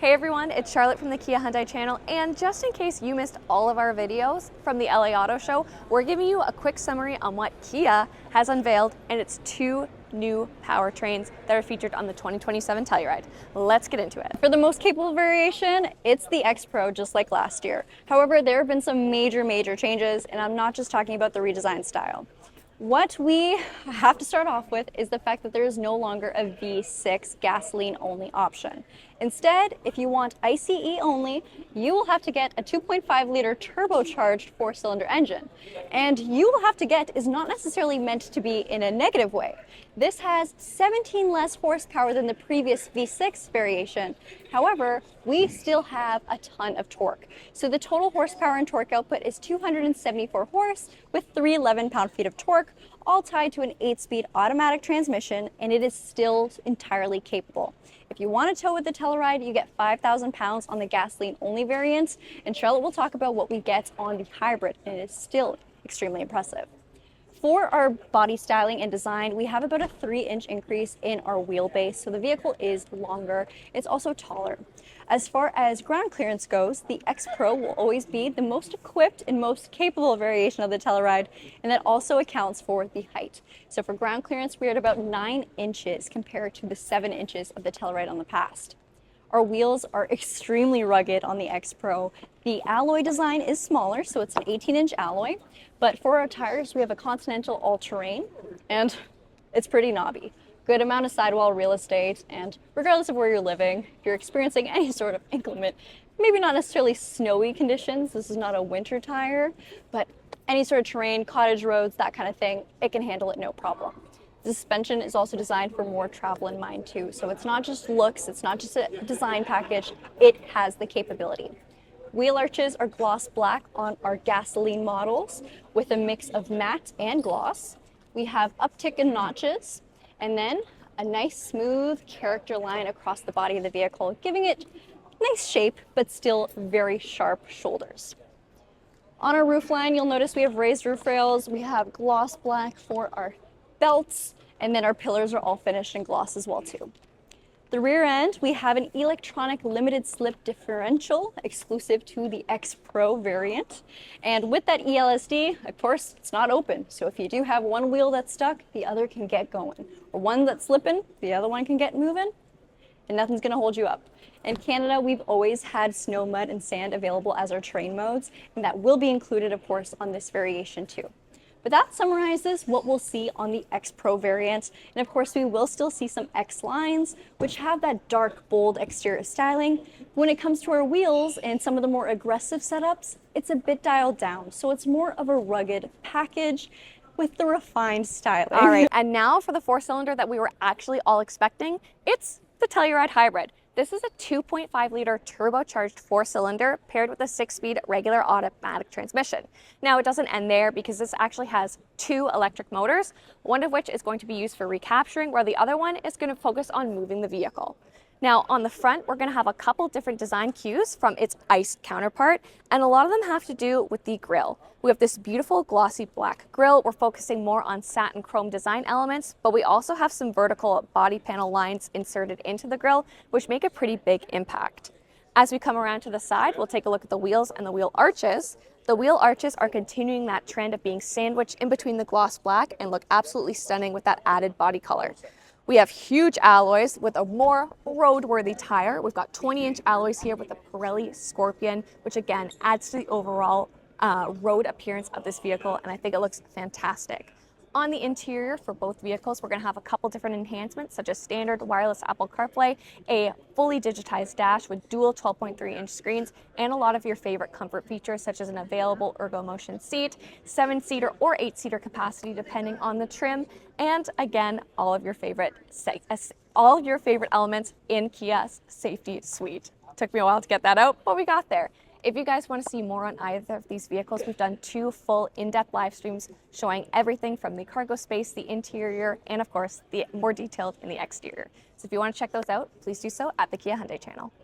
Hey everyone, it's Charlotte from the Kia Hyundai channel, and just in case you missed all of our videos from the LA Auto Show, we're giving you a quick summary on what Kia has unveiled, and it's two new powertrains that are featured on the 2027 Telluride. Let's get into it. For the most capable variation, it's the X Pro, just like last year. However, there have been some major changes, and I'm not just talking about the redesigned style. What we have to start off with is the fact that there is no longer a V6 gasoline-only option. Instead, if you want ICE only, you will have to get a 2.5-liter turbocharged 4-cylinder engine. And you will have to get is not necessarily meant to be in a negative way. This has 17 less horsepower than the previous V6 variation. However, we still have a ton of torque. So the total horsepower and torque output is 274 horse with 311 pound-feet of torque, all tied to an 8-speed automatic transmission, and it is still entirely capable. If you want to tow with the Telluride, you get 5,000 pounds on the gasoline-only variant, and Charlotte will talk about what we get on the hybrid, and it is still extremely impressive. For our body styling and design, we have about a 3-inch increase in our wheelbase, so the vehicle is longer. It's also taller. As far as ground clearance goes, the X Pro will always be the most equipped and most capable variation of the Telluride, and that also accounts for the height. So for ground clearance, we're at about 9 inches compared to the 7 inches of the Telluride on the past. Our wheels are extremely rugged on the X Pro. The alloy design is smaller, so it's an 18-inch alloy, but for our tires, we have a Continental all-terrain, and it's pretty knobby. Good amount of sidewall real estate, and regardless of where you're living, if you're experiencing any sort of inclement, maybe not necessarily snowy conditions, this is not a winter tire, but any sort of terrain, cottage roads, that kind of thing, it can handle it no problem. The suspension is also designed for more travel in mind too, so it's not just looks, it's not just a design package, it has the capability. Wheel arches are gloss black on our gasoline models with a mix of matte and gloss. We have uptick in notches, and then a nice smooth character line across the body of the vehicle, giving it nice shape, but still very sharp shoulders. On our roofline, you'll notice we have raised roof rails, we have gloss black for our belts, and then our pillars are all finished in gloss as well too. The rear end, we have an electronic limited slip differential exclusive to the X Pro variant. And with that ELSD, of course, it's not open. So if you do have one wheel that's stuck, the other can get going. Or one that's slipping, the other one can get moving, and nothing's gonna hold you up. In Canada, we've always had snow, mud, and sand available as our terrain modes, and that will be included, of course, on this variation too. But that summarizes what we'll see on the X Pro variant. And of course, we will still see some X lines, which have that dark, bold exterior styling. When it comes to our wheels and some of the more aggressive setups, it's a bit dialed down. So it's more of a rugged package with the refined styling. All right, and now for the 4-cylinder that we were actually all expecting, it's the Telluride Hybrid. This is a 2.5-liter turbocharged 4-cylinder paired with a 6-speed regular automatic transmission. Now, it doesn't end there because this actually has 2 electric motors, one of which is going to be used for recapturing, where the other one is going to focus on moving the vehicle. Now, on the front, we're going to have a couple different design cues from its ICE counterpart, and a lot of them have to do with the grille. We have this beautiful glossy black grille. We're focusing more on satin chrome design elements, but we also have some vertical body panel lines inserted into the grille, which make a pretty big impact. As we come around to the side, we'll take a look at the wheels and the wheel arches. The wheel arches are continuing that trend of being sandwiched in between the gloss black and look absolutely stunning with that added body color. We have huge alloys with a more roadworthy tire. We've got 20-inch alloys here with the Pirelli Scorpion, which again adds to the overall road appearance of this vehicle, and I think it looks fantastic. On the interior for both vehicles, we're going to have a couple different enhancements, such as standard wireless Apple CarPlay, a fully digitized dash with dual 12.3-inch screens, and a lot of your favorite comfort features, such as an available ergo-motion seat, 7-seater or 8-seater capacity, depending on the trim, and again, all of your favorite elements in Kia's safety suite. Took me a while to get that out, but we got there. If you guys want to see more on either of these vehicles, we've done 2 full in-depth live streams showing everything from the cargo space, the interior, and of course, the more detailed in the exterior. So if you want to check those out, please do so at the Kia Hyundai channel.